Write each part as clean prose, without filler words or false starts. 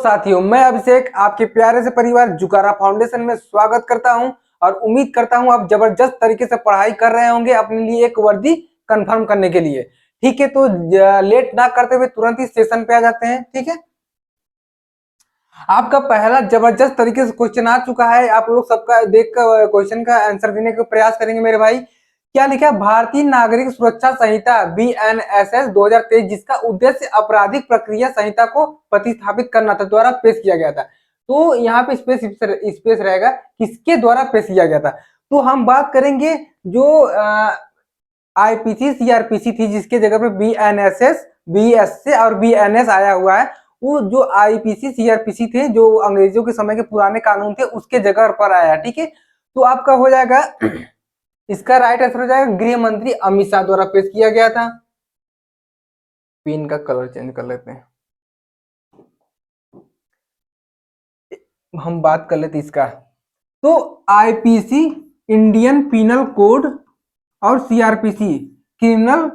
साथियों, मैं अभिषेक आपके प्यारे से परिवार जुकारा फाउंडेशन में स्वागत करता हूं और उम्मीद करता हूं आप जबरदस्त तरीके से पढ़ाई कर रहे होंगे अपने लिए एक वर्दी कंफर्म करने के लिए। ठीक है, तो लेट ना करते हुए तुरंत ही सेशन पे आ जाते हैं। ठीक है, आपका पहला जबरदस्त तरीके से क्वेश्चन आ चुका है। आप लोग सबका देख कर क्वेश्चन का आंसर देने का प्रयास करेंगे मेरे भाई। क्या लिखा है? भारतीय नागरिक सुरक्षा संहिता BNSS 2023, जिसका उद्देश्य आपराधिक प्रक्रिया संहिता को प्रतिस्थापित करना था, द्वारा पेश किया गया था। तो यहाँ पे स्पेस रहेगा किसके द्वारा पेश किया गया था। तो हम बात करेंगे जो IPC CRPC थी, जिसके जगह पे BNSS BSC और BNS आया हुआ है। वो जो IPC CRPC थे, जो अंग्रेजों के समय के पुराने कानून थे, उसके जगह पर आया। ठीक है, तो आपका हो जाएगा इसका राइट आंसर हो जाएगा गृह मंत्री अमित शाह द्वारा पेश किया गया था। पेन का कलर चेंज कर लेते हैं, हम बात कर लेते इसका। तो IPC इंडियन पिनल कोड और CRPC क्रिमिनल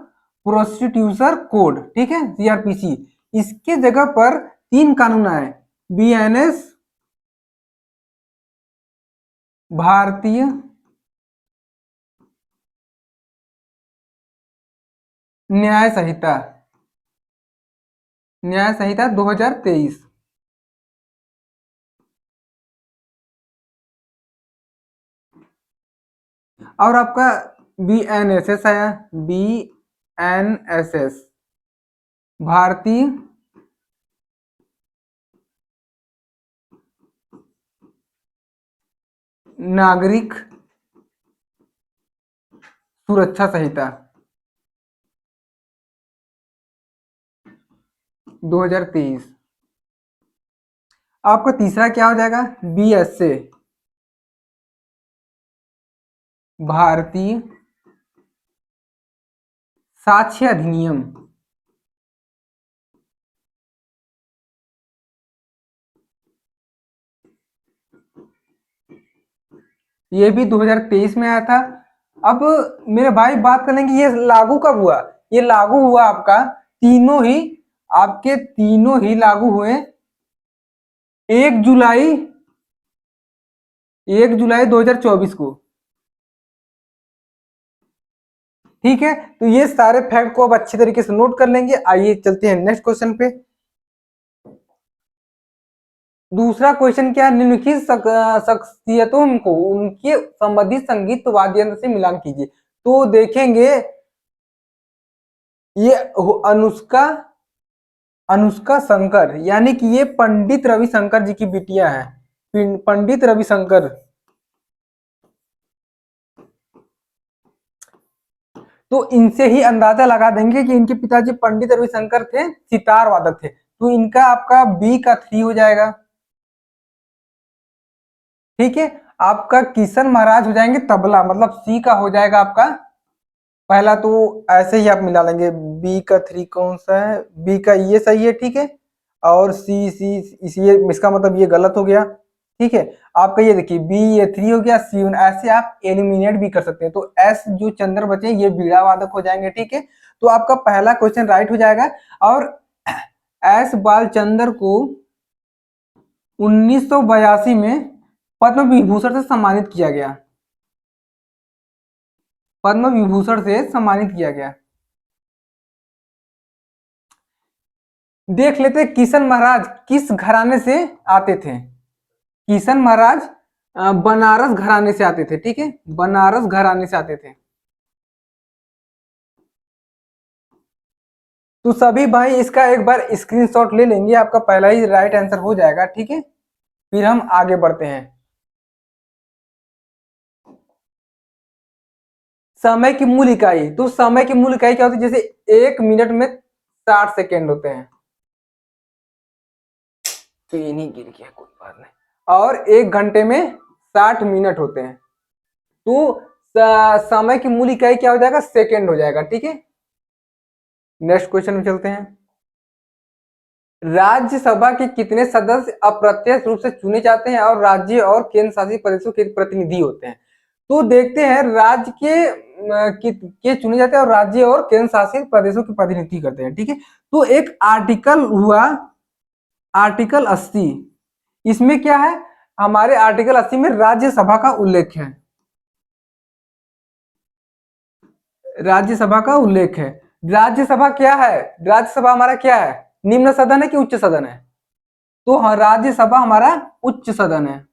प्रोस्टिट्यूशन कोड, ठीक है, CRPC, इसके जगह पर 3 कानून आए। BNS भारतीय न्याय संहिता 2023, और आपका BNSS आया, BNSS भारतीय नागरिक सुरक्षा संहिता 2023। आपका तीसरा क्या हो जाएगा? BSA भारतीय साक्ष्य अधिनियम, ये भी 2023 में आया था। अब मेरे भाई बात करेंगे ये लागू कब हुआ। ये लागू हुआ आपका आपके तीनों ही लागू हुए 1 जुलाई 2024 को। ठीक है, तो ये सारे फैक्ट को अब अच्छी तरीके से नोट कर लेंगे। आइए चलते हैं नेक्स्ट क्वेश्चन पे। दूसरा क्वेश्चन क्या? निम्नलिखित शख्सियतों को उनके संबंधित संगीत वाद्य यंत्र से मिलान कीजिए। तो देखेंगे ये अनुष्का शंकर, यानी कि ये पंडित रविशंकर जी की बिटिया है। पंडित रविशंकर, तो इनसे ही अंदाजा लगा देंगे कि इनके पिताजी पंडित रविशंकर थे, सितार वादक थे। तो इनका आपका B का 3 हो जाएगा। ठीक है, आपका किशन महाराज हो जाएंगे तबला, मतलब C का हो जाएगा आपका पहला। तो ऐसे ही आप मिला लेंगे। B का 3 कौन सा है? B का ये सही है, ठीक है, और इसका मतलब ये गलत हो गया। ठीक है, आपका ये देखिए B ये 3 हो गया, C ऐसे आप एलिमिनेट भी कर सकते हैं। तो S जो चंद्र बचे ये बीड़ा वादक हो जाएंगे। ठीक है, तो आपका पहला क्वेश्चन राइट हो जाएगा। और S बालचंद्र को 1982 में पद्म विभूषण से सम्मानित किया गया। पद्म विभूषण से सम्मानित किया गया। देख लेते किशन महाराज किस घराने से आते थे। किशन महाराज बनारस घराने से आते थे। ठीक है, बनारस घराने से आते थे। तो सभी भाई इसका एक बार स्क्रीनशॉट ले लेंगे, आपका पहला ही राइट आंसर हो जाएगा। ठीक है, फिर हम आगे बढ़ते हैं। समय की मूल इकाई, तो समय की मूल इकाई क्या होती है? जैसे 1 मिनट में 60 सेकेंड होते हैं। तो ये नहीं गिर गया, कोई बात नहीं। और 1 घंटे में 60 मिनट होते हैं। तो समय की मूल इकाई क्या हो जाएगा? सेकेंड हो जाएगा। ठीक है, नेक्स्ट क्वेश्चन में चलते हैं। राज्यसभा के कितने सदस्य अप्रत्यक्ष रूप से चुने जाते हैं और राज्य और केंद्र शासित प्रदेशों के प्रतिनिधि होते हैं? तो देखते हैं राज्य के चुने जाते हैं और राज्य और केंद्र शासित प्रदेशों के प्रतिनिधि करते हैं। ठीक है, तो एक आर्टिकल हुआ आर्टिकल 80, इसमें क्या है, हमारे आर्टिकल 80 में राज्यसभा का उल्लेख है, राज्यसभा का उल्लेख है। राज्यसभा क्या है, राज्यसभा हमारा क्या है, निम्न सदन है कि उच्च सदन है? तो हाँ, राज्यसभा हमारा उच्च सदन है।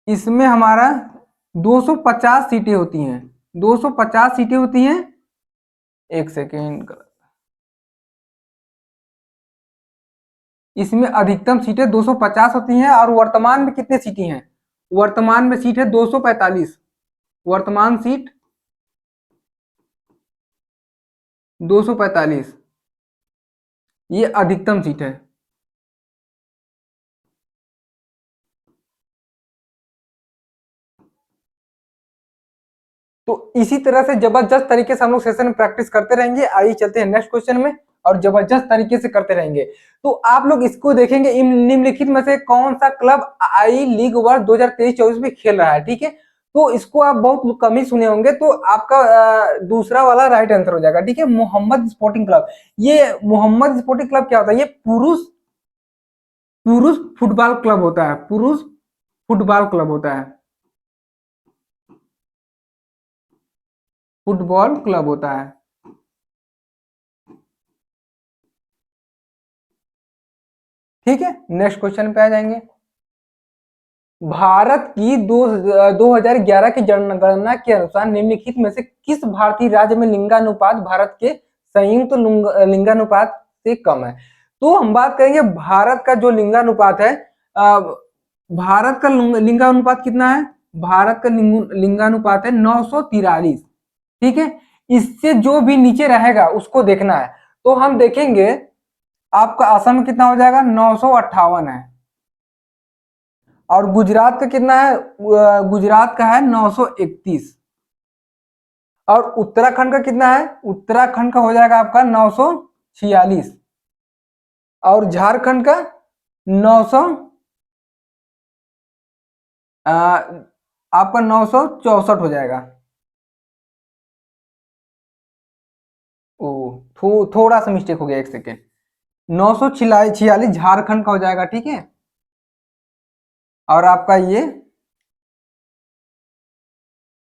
इसमें हमारा 250 सीटें होती हैं, 250 सीटें होती हैं। एक सेकेंड, इसमें अधिकतम सीटें 250 होती हैं, और वर्तमान में कितनी सीटें हैं, वर्तमान में सीट है 245, वर्तमान सीट 245, ये अधिकतम सीट है। तो इसी तरह से जबरदस्त तरीके से हम लोग सेशन में प्रैक्टिस करते रहेंगे। आइए चलते हैं नेक्स्ट क्वेश्चन में, और जबरदस्त तरीके से करते रहेंगे। तो आप लोग इसको देखेंगे, निम्नलिखित में से कौन सा क्लब आई लीग वर्ष 2023-24 में खेल रहा है, ठीक है? तो इसको आप बहुत कम ही सुने होंगे, तो आपका दूसरा वाला राइट आंसर हो जाएगा, ठीक है, मोहम्मद स्पोर्टिंग क्लब। ये मोहम्मद स्पोर्टिंग क्लब क्या होता है, ये पुरुष पुरुष फुटबॉल क्लब होता है, पुरुष फुटबॉल क्लब होता है, फुटबॉल क्लब होता है। ठीक है, नेक्स्ट क्वेश्चन पे आ जाएंगे। भारत की 2011 की जनगणना के अनुसार निम्नलिखित में से किस भारतीय राज्य में लिंगानुपात भारत के संयुक्त लिंगानुपात से कम है? तो हम बात करेंगे भारत का जो लिंगानुपात है, भारत का लिंगानुपात कितना है, भारत का लिंगानुपात है 943, ठीक है। इससे जो भी नीचे रहेगा उसको देखना है। तो हम देखेंगे आपका असम कितना हो जाएगा, 958 है, और गुजरात का कितना है, गुजरात का है 931, और उत्तराखंड का कितना है, उत्तराखंड का हो जाएगा आपका 946, और झारखंड का 900 आपका 964 हो जाएगा। ओ थोड़ा सा मिस्टेक हो गया, एक सेकेंड, 946 झारखंड का हो जाएगा, ठीक है। और आपका ये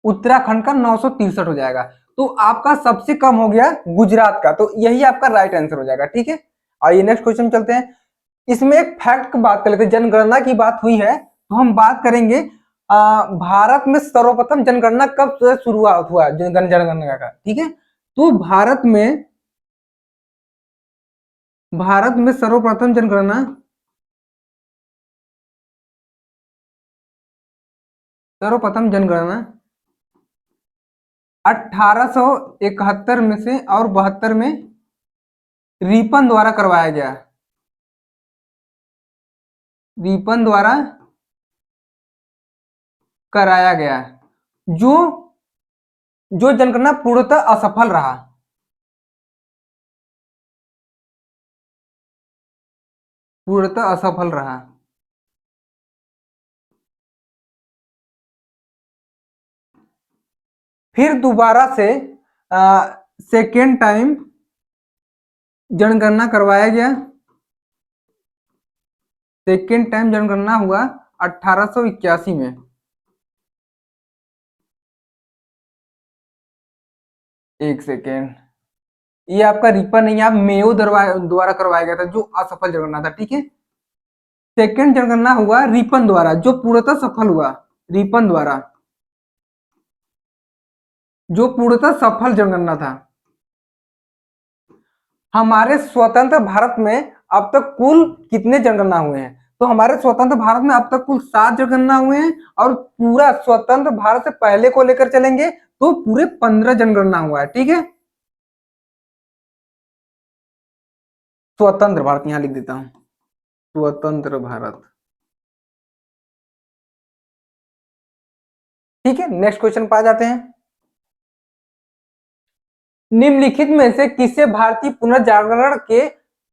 उत्तराखंड का 963 हो जाएगा। तो आपका सबसे कम हो गया गुजरात का, तो यही आपका राइट आंसर हो जाएगा, ठीक है। आइए नेक्स्ट क्वेश्चन चलते हैं। इसमें एक फैक्ट की बात कर लेते हैं, जनगणना की बात हुई है तो हम बात करेंगे भारत में सर्वप्रथम जनगणना कब शुरुआत हुआ जनगणना का, ठीक है। तो भारत में सर्वप्रथम जनगणना सर्वप्रथम जनगणना 1871 में से और 72 में रिपन द्वारा करवाया गया, रिपन द्वारा कराया गया, जो जो जनगणना पूर्णतः असफल रहा, पूर्णतः असफल रहा। फिर दोबारा से सेकेंड टाइम जनगणना करवाया गया, सेकेंड टाइम जनगणना हुआ 1881 में। एक सेकेंड, ये आपका रिपन नहीं, आप मेयो द्वारा करवाया गया था, जो असफल जनगणना था, ठीक है। सेकेंड जनगणना हुआ रिपन द्वारा, जो पूर्णतः सफल हुआ, रिपन द्वारा, जो पूर्णतः सफल जनगणना था। हमारे स्वतंत्र भारत में अब तक कुल कितने जनगणना हुए हैं? तो हमारे स्वतंत्र भारत में अब तक कुल 7 जनगणना हुए हैं, और पूरा स्वतंत्र भारत से पहले को लेकर चलेंगे तो पूरे 15 जनगणना हुआ है, ठीक है। स्वतंत्र भारत यहां लिख देता हूं, स्वतंत्र भारत, ठीक है। नेक्स्ट क्वेश्चन पर आ जाते हैं। निम्नलिखित में से किसे भारतीय पुनर्जागरण के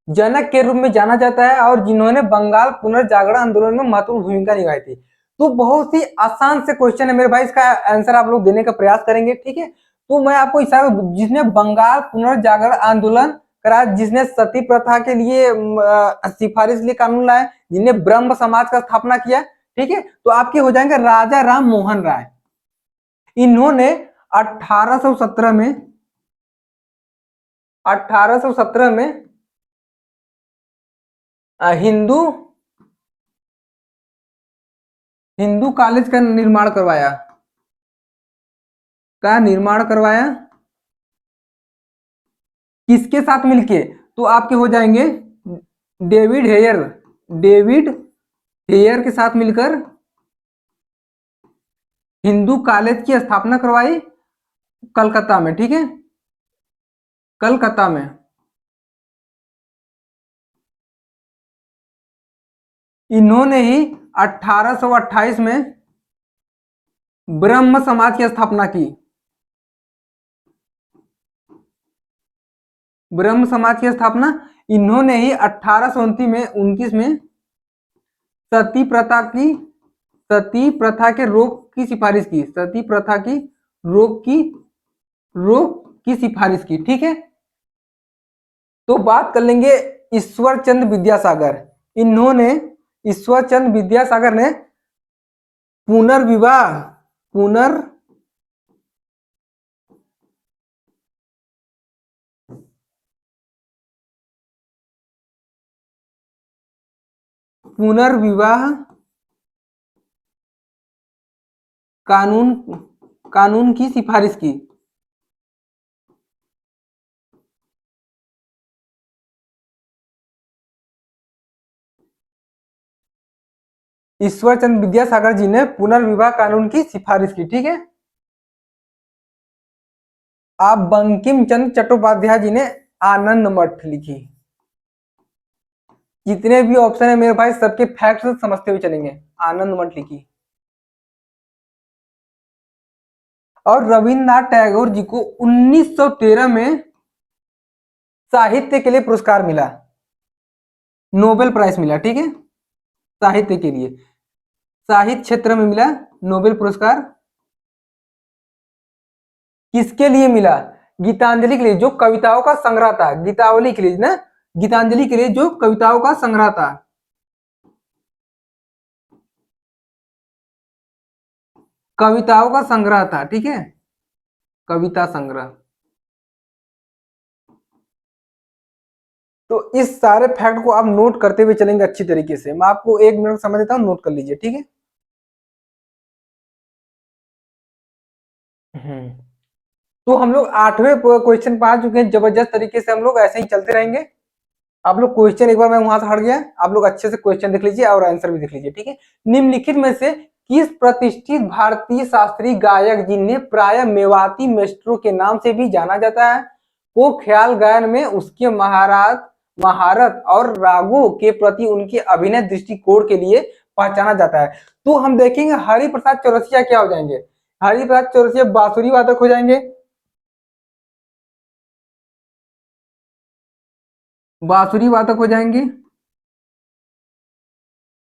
जनक के रूप में जाना जाता है, और जिन्होंने बंगाल पुनर्जागरण आंदोलन में महत्वपूर्ण भूमिका निभाई थी? तो बहुत ही आसान से क्वेश्चन है मेरे भाई, इसका आंसर आप लोग देने का प्रयास करेंगे, ठीक है। तो मैं आपको इशारा, जिसने बंगाल पुनर्जागरण आंदोलन करा, जिसने सती प्रथा के लिए सिफारिश लिए कानून लाए, जिसने ब्रह्म समाज का स्थापना किया, ठीक है, तो आपके हो जाएंगे राजा राम मोहन राय। इन्होंने 1817 में 1817 में हिंदू हिंदू कॉलेज का निर्माण करवाया, किसके साथ मिलके? तो आपके हो जाएंगे डेविड हेयर, डेविड हेयर के साथ मिलकर हिंदू कॉलेज की स्थापना करवाई कलकत्ता में, ठीक है, कलकत्ता में। इन्होंने ही 1828 में ब्रह्म समाज की स्थापना की, ब्रह्म समाज की स्थापना इन्होंने ही 1829 में सती प्रथा के रोक की सिफारिश की, सती प्रथा की रोक की सिफारिश की, ठीक है। तो बात कर लेंगे ईश्वर चंद्र विद्यासागर। इन्होंने, ईश्वर चंद्र विद्यासागर ने पुनर्विवाह कानून की सिफारिश की। ईश्वर चंद्र विद्यासागर जी ने पुनर्विवाह कानून की सिफारिश की, ठीक है। आप बंकिम चंद्र चट्टोपाध्याय जी ने आनंद मठ लिखी। जितने भी ऑप्शन है मेरे भाई सबके फैक्ट्स समझते हुए चलेंगे। आनंद मठ लिखी। और रविन्द्रनाथ टैगोर जी को 1913 में साहित्य के लिए पुरस्कार मिला, नोबेल प्राइज मिला, ठीक है, साहित्य के लिए, साहित्य क्षेत्र में मिला नोबेल पुरस्कार। किसके लिए मिला? गीतांजलि के लिए, जो कविताओं का संग्रह था, गीतावली के लिए ना, गीतांजलि के लिए जो कविताओं का संग्रह था, कविताओं का संग्रह था, ठीक है, कविता संग्रह। तो इस सारे फैक्ट को आप नोट करते हुए चलेंगे अच्छी तरीके से। मैं आपको 1 मिनट समय देता हूं, नोट कर लीजिए, ठीक है। तो हम लोग 8वें क्वेश्चन पा चुके हैं। जबरदस्त तरीके से हम लोग ऐसे ही चलते रहेंगे। आप लोग क्वेश्चन, एक बार मैं वहां से हट गया, आप लोग अच्छे से क्वेश्चन देख लीजिए और आंसर भी देख लीजिए, ठीक है। निम्नलिखित में से किस प्रतिष्ठित भारतीय शास्त्रीय गायक जिन्हें प्राय मेवाती मेस्ट्रो के नाम से भी जाना जाता है को ख्याल गायन में उसके महारत और रागों के प्रति उनके अभिनय दृष्टिकोण के लिए पहचाना जाता है? तो हम देखेंगे हरि प्रसाद चौरसिया क्या हो जाएंगे? हरि प्रसाद चौरसिया बांसुरी वादक हो जाएंगे, बांसुरी वादक हो जाएंगे।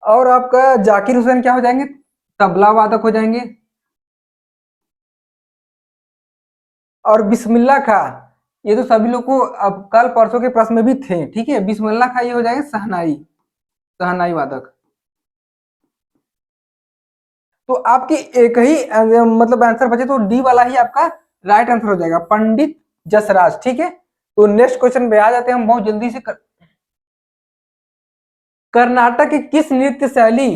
और आपका जाकिर हुसैन क्या हो जाएंगे? तबला वादक हो जाएंगे। और बिस्मिल्लाह खां, ये तो सभी लोग को अब कल परसों के प्रश्न में भी थे, ठीक है। बिस्मिल्लाह खां ये हो जाएंगे शहनाई, शहनाई वादक। तो आपकी एक ही मतलब आंसर बचे, तो डी वाला ही आपका राइट आंसर हो जाएगा, पंडित जसराज, ठीक है। तो नेक्स्ट क्वेश्चन पे आ जाते हैं हम बहुत जल्दी से। कर्नाटक की किस नृत्य शैली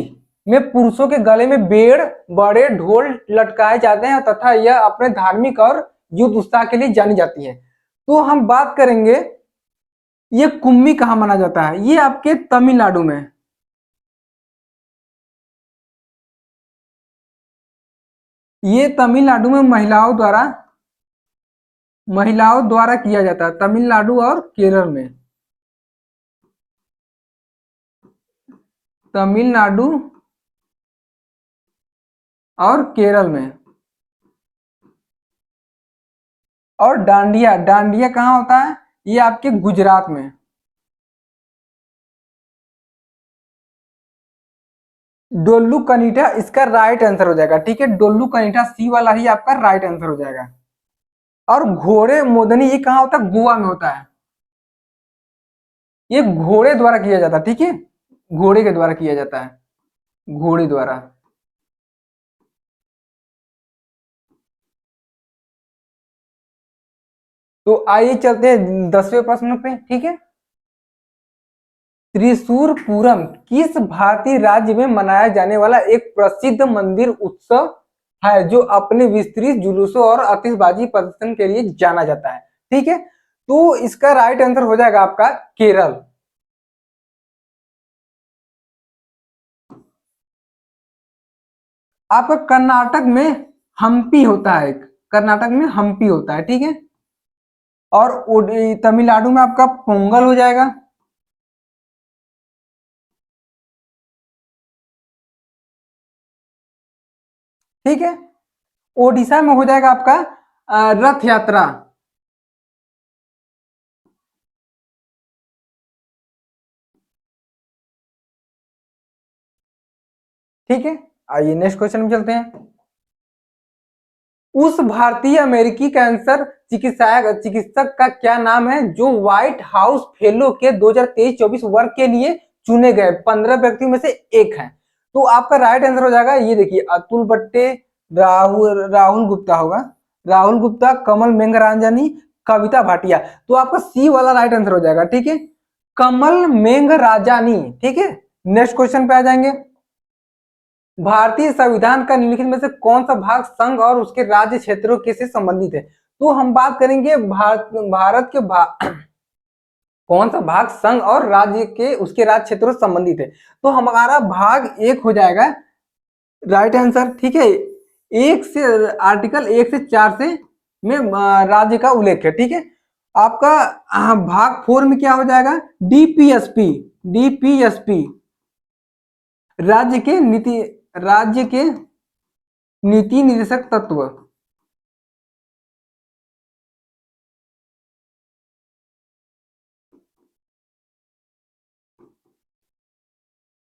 में पुरुषों के गले में बेड़, बड़े ढोल लटकाए जाते हैं तथा यह अपने धार्मिक और युद्ध उत्साह के लिए जानी जाती है? तो हम बात करेंगे, ये कुम्मी कहां माना जाता है? ये आपके तमिलनाडु में, ये तमिलनाडु में महिलाओं द्वारा किया जाता है, तमिलनाडु और केरल में, तमिलनाडु और केरल में। और डांडिया, डांडिया कहाँ होता है? ये आपके गुजरात में। डोल्लू कनीटा इसका राइट आंसर हो जाएगा, ठीक है। डोल्लू कनीटा सी वाला ही आपका राइट आंसर हो जाएगा। और घोड़े मोदनी ये कहाँ होता है? गोवा में होता है। ये घोड़े द्वारा किया जाता है, ठीक है, घोड़े के द्वारा किया जाता है, घोड़े द्वारा। तो आइए चलते हैं 10वें प्रश्न पे, ठीक है। त्रिशूर पूरम किस भारतीय राज्य में मनाया जाने वाला एक प्रसिद्ध मंदिर उत्सव है जो अपने विस्तृत जुलूसों और आतिशबाजी प्रदर्शन के लिए जाना जाता है, ठीक है। तो इसका राइट आंसर हो जाएगा आपका केरल। आपका कर्नाटक में हम्पी होता है, कर्नाटक में हम्पी होता है, ठीक है। और तमिलनाडु में आपका पोंगल हो जाएगा। ठीक है। ओडिशा में हो जाएगा आपका रथ यात्रा। ठीक है, आइए नेक्स्ट क्वेश्चन में चलते हैं। उस भारतीय अमेरिकी कैंसर चिकित्सक का क्या नाम है जो व्हाइट हाउस फेलो के 2023-24 वर्ग के लिए चुने गए 15 व्यक्तियों में से एक है? तो आपका राइट आंसर हो जाएगा, ये देखिए, अतुल बट्टे, राहुल राहुल गुप्ता होगा, राहुल गुप्ता, कमल मेंगरांजनी, कविता भाटिया। तो आपका सी वाला राइट आंसर हो जाएगा, ठीक है, कमल मेंगराजानी। ठीक है, नेक्स्ट क्वेश्चन पे आ जाएंगे। भारतीय संविधान का निम्नलिखित में से कौन सा भाग संघ और उसके राज्य क्षेत्रों के से संबंधित है? तो हम बात करेंगे भारत के कौन सा भाग संघ और राज्य के उसके राज्य क्षेत्रों से संबंधित है? तो हमारा भाग एक हो जाएगा राइट आंसर, ठीक है। एक से आर्टिकल 1 से 4 से में राज्य का उल्लेख है, ठीक है। आपका भाग 4 में क्या हो जाएगा? डीपीएसपी, डीपीएसपी राज्य के नीति निर्देशक तत्व।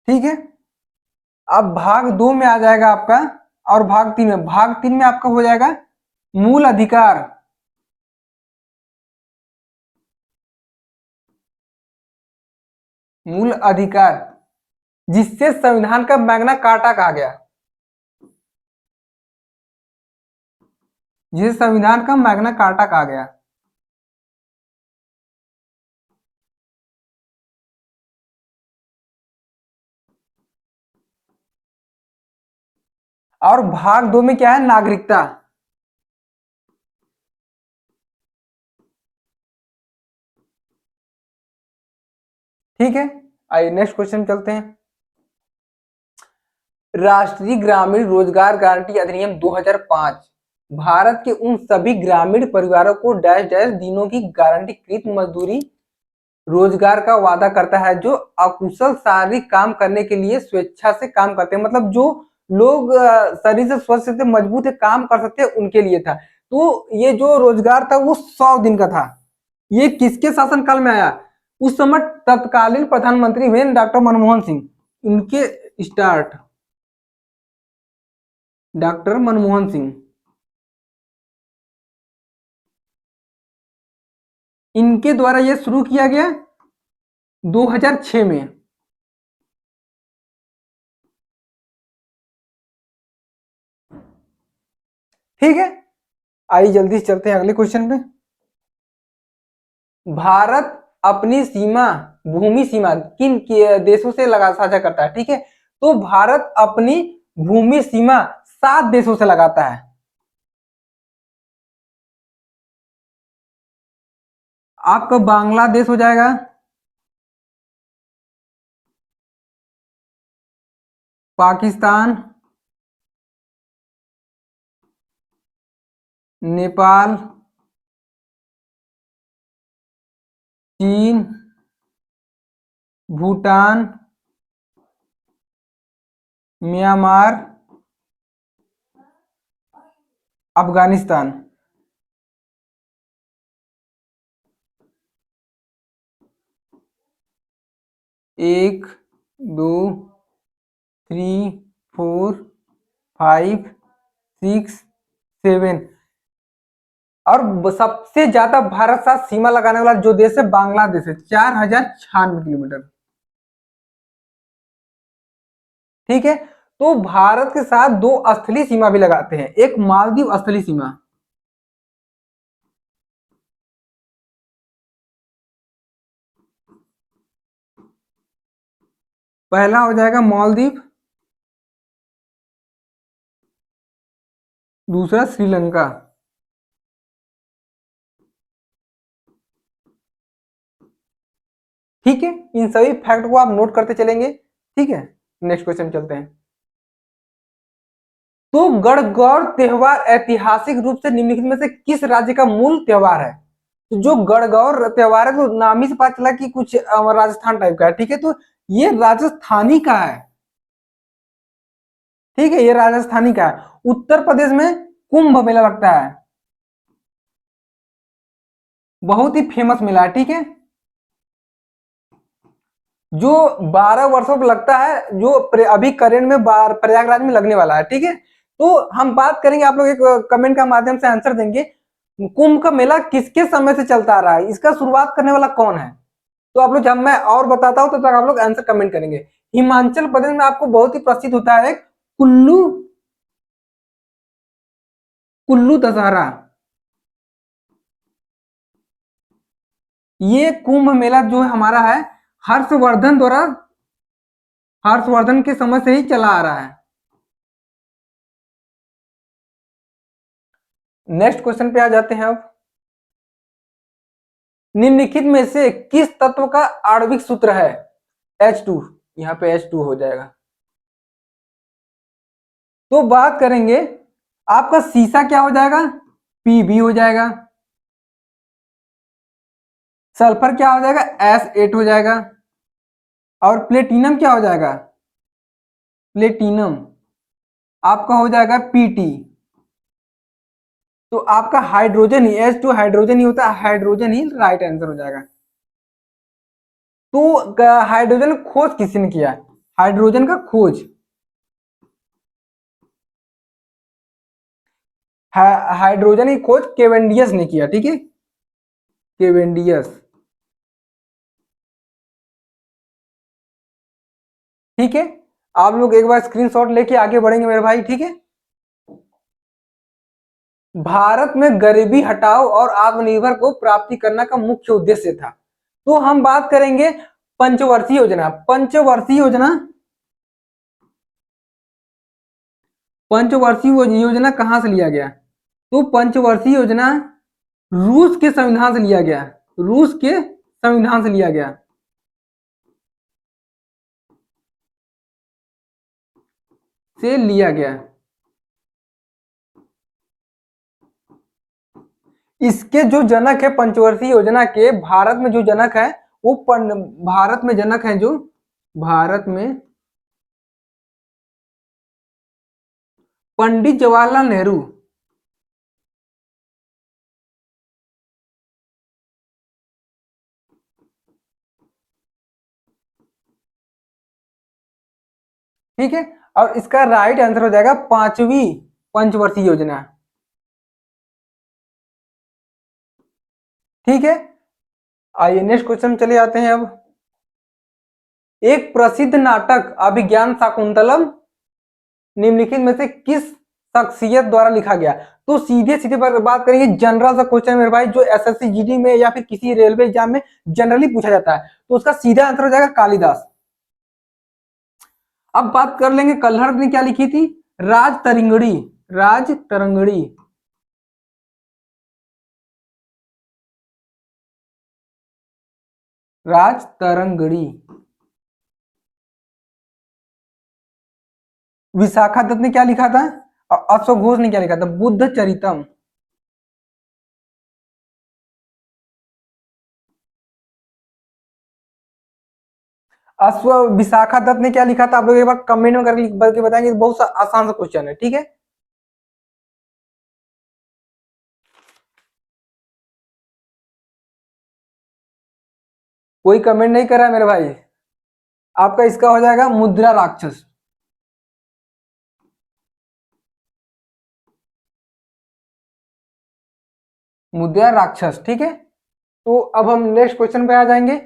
ठीक है, अब भाग 2 में आ जाएगा आपका, और भाग 3 में आपका हो जाएगा मूल अधिकार। मूल अधिकार जिससे संविधान का मैग्ना कार्टा कहा गया, जिसे संविधान का मैग्ना कार्टा कहा गया। और भाग 2 में क्या है? नागरिकता। ठीक है, आइए नेक्स्ट क्वेश्चन चलते हैं। राष्ट्रीय ग्रामीण रोजगार गारंटी अधिनियम 2005 भारत के उन सभी ग्रामीण परिवारों को डैश डैश दिनों की गारंटीकृत मजदूरी रोजगार का वादा करता है जो अकुशल शारीरिक काम करने के लिए स्वेच्छा से काम करते हैं। मतलब जो लोग शरीर से स्वस्थ से मजबूत है, काम कर सकते हैं, उनके लिए था। तो ये जो रोजगार था वो 100 दिन का था। ये किसके शासनकाल में आया? उस समय तत्कालीन प्रधानमंत्री हुए डॉक्टर मनमोहन सिंह, उनके स्टार्ट, डॉक्टर मनमोहन सिंह, इनके द्वारा यह शुरू किया गया 2006 में। ठीक है, आइए जल्दी से चलते हैं अगले क्वेश्चन पे। भारत अपनी सीमा, भूमि सीमा किन देशों से लगा साझा करता है? ठीक है, तो भारत अपनी भूमि सीमा 7 देशों से लगाता है। आपका बांग्लादेश हो जाएगा, पाकिस्तान, नेपाल, चीन, भूटान, म्यांमार, अफगानिस्तान। एक, दो, 3, 4, 5, 6, 7। और सबसे ज्यादा भारत साथ सीमा लगाने वाला जो देश है बांग्लादेश है, 4096 किलोमीटर। ठीक है, तो भारत के साथ दो स्थलीय सीमा भी लगाते हैं, एक मालदीव स्थलीय सीमा। पहला हो जाएगा मालदीव, दूसरा श्रीलंका। ठीक है, इन सभी फैक्ट को आप नोट करते चलेंगे। ठीक है, नेक्स्ट क्वेश्चन चलते हैं। तो गणगौर त्योहार ऐतिहासिक रूप से निम्नलिखित में से किस राज्य का मूल त्योहार है? तो जो गणगौर त्योहार है तो नाम ही से पता चला कि कुछ राजस्थान टाइप का है। ठीक है, तो ये राजस्थानी का है। ठीक है, ये राजस्थानी का है। उत्तर प्रदेश में कुंभ मेला लगता है, बहुत ही फेमस मेला है। ठीक है, जो 12 वर्षों पर लगता है, जो अभी करेंट में प्रयागराज में लगने वाला है। ठीक है, तो हम बात करेंगे, आप लोग एक कमेंट का माध्यम से आंसर देंगे, कुंभ का मेला किसके समय से चलता आ रहा है, इसका शुरुआत करने वाला कौन है? तो आप लोग, जब मैं और बताता हूं तब तक आप लोग आंसर कमेंट करेंगे। हिमाचल प्रदेश में आपको बहुत ही प्रसिद्ध होता है कुल्लू, कुल्लू दशहरा। ये कुंभ मेला जो हमारा है, हर्षवर्धन द्वारा, हर्षवर्धन के समय से ही चला आ रहा है। नेक्स्ट क्वेश्चन पे आ जाते हैं अब। निम्नलिखित में से किस तत्व का आणविक सूत्र है H2? यहां पे H2 हो जाएगा। तो बात करेंगे, आपका सीसा क्या हो जाएगा? Pb हो जाएगा। सल्फर क्या हो जाएगा? S8 हो जाएगा। और प्लेटिनम क्या हो जाएगा? प्लेटिनम आपका हो जाएगा Pt। तो आपका हाइड्रोजन ही, H2 हाइड्रोजन ही होता है, हाइड्रोजन ही राइट आंसर हो जाएगा। तो हाइड्रोजन खोज किसने किया? हाइड्रोजन का खोज हाइड्रोजन की खोज केवेंडियस ने किया। ठीक है, केवेंडियस। ठीक है, आप लोग एक बार स्क्रीनशॉट लेके आगे बढ़ेंगे मेरे भाई। ठीक है, भारत में गरीबी हटाओ और आत्मनिर्भर को प्राप्ति करना का मुख्य उद्देश्य था। तो हम बात करेंगे पंचवर्षीय योजना। पंचवर्षीय योजना, पंचवर्षीय योजना कहां से लिया गया? तो पंचवर्षीय योजना रूस के संविधान से लिया गया, रूस के संविधान से लिया गया, से लिया गया। इसके जो जनक है पंचवर्षीय योजना के, भारत में जो जनक है वो भारत में जनक है जो, भारत में पंडित जवाहरलाल नेहरू। ठीक है, और इसका राइट आंसर हो जाएगा पांचवी पंचवर्षीय योजना। ठीक है, आइए नेक्स्ट क्वेश्चन चले आते हैं अब। एक प्रसिद्ध नाटक अभिज्ञान शाकुंतलम निम्नलिखित में से किस शख्सियत द्वारा लिखा गया? तो सीधे सीधे बात करेंगे, जनरल सा क्वेश्चन मेरे भाई, जो एसएससी जीडी में या फिर किसी रेलवे एग्जाम में जनरली पूछा जाता है, तो उसका सीधा आंसर हो जाएगा कालिदास। अब बात कर लेंगे कल्हड़ ने क्या लिखी थी? राज तरंगड़ी, राज तरंगड़ी। राज तरंगड़ी। विशाखा दत्त ने क्या लिखा था? और अश्व घोष ने क्या लिखा था? बुद्ध चरितम। अश्व विशाखा दत्त ने क्या लिखा था? आप लोग एक बार कमेंट में करके बताएंगे, बहुत सा आसान सा क्वेश्चन है। ठीक है, कोई कमेंट नहीं कर रहा है मेरे भाई। आपका इसका हो जाएगा मुद्रा राक्षस। मुद्रा राक्षस, ठीक है। तो अब हम नेक्स्ट क्वेश्चन पे आ जाएंगे।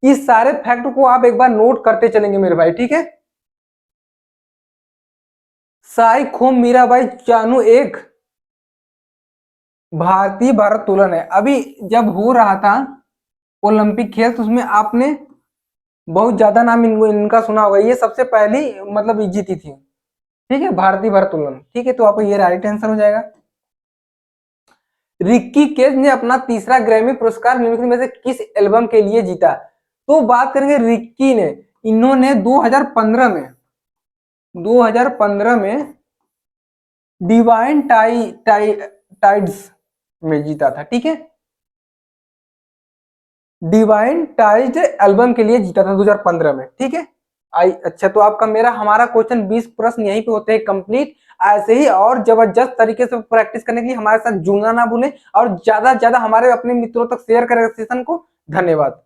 इस सारे फैक्ट को आप एक बार नोट करते चलेंगे मेरे भाई, ठीक है। साई खोम मीराबाई चानू एक भारतीय भारोत्तोलन है। अभी जब हो रहा था ओलंपिक खेल तो उसमें आपने बहुत ज्यादा नाम इनका सुना होगा। ये सबसे पहली मतलब जीती थी, ठीक है, भारतीय भारोत्तोलन, ठीक है। तो आपको ये राइट आंसर हो जाएगा। रिक्की केज ने अपना तीसरा ग्रैमी पुरस्कार निम्नलिखित में से किस एल्बम के लिए जीता? तो बात करेंगे रिक्की ने, इन्होंने 2015 में डिवाइन टाइड्स में जीता था, ठीक है। डिवाइन टाइड एल्बम के लिए जीता था 2015 में, ठीक है। अच्छा, तो आपका मेरा हमारा क्वेश्चन 20 प्रश्न यहीं पे होते हैं कंप्लीट। ऐसे ही और जबरदस्त तरीके से प्रैक्टिस करने के लिए हमारे साथ जुड़ना ना भूलें और ज्यादा से ज्यादा हमारे अपने मित्रों तक शेयर करें सेशन को। धन्यवाद।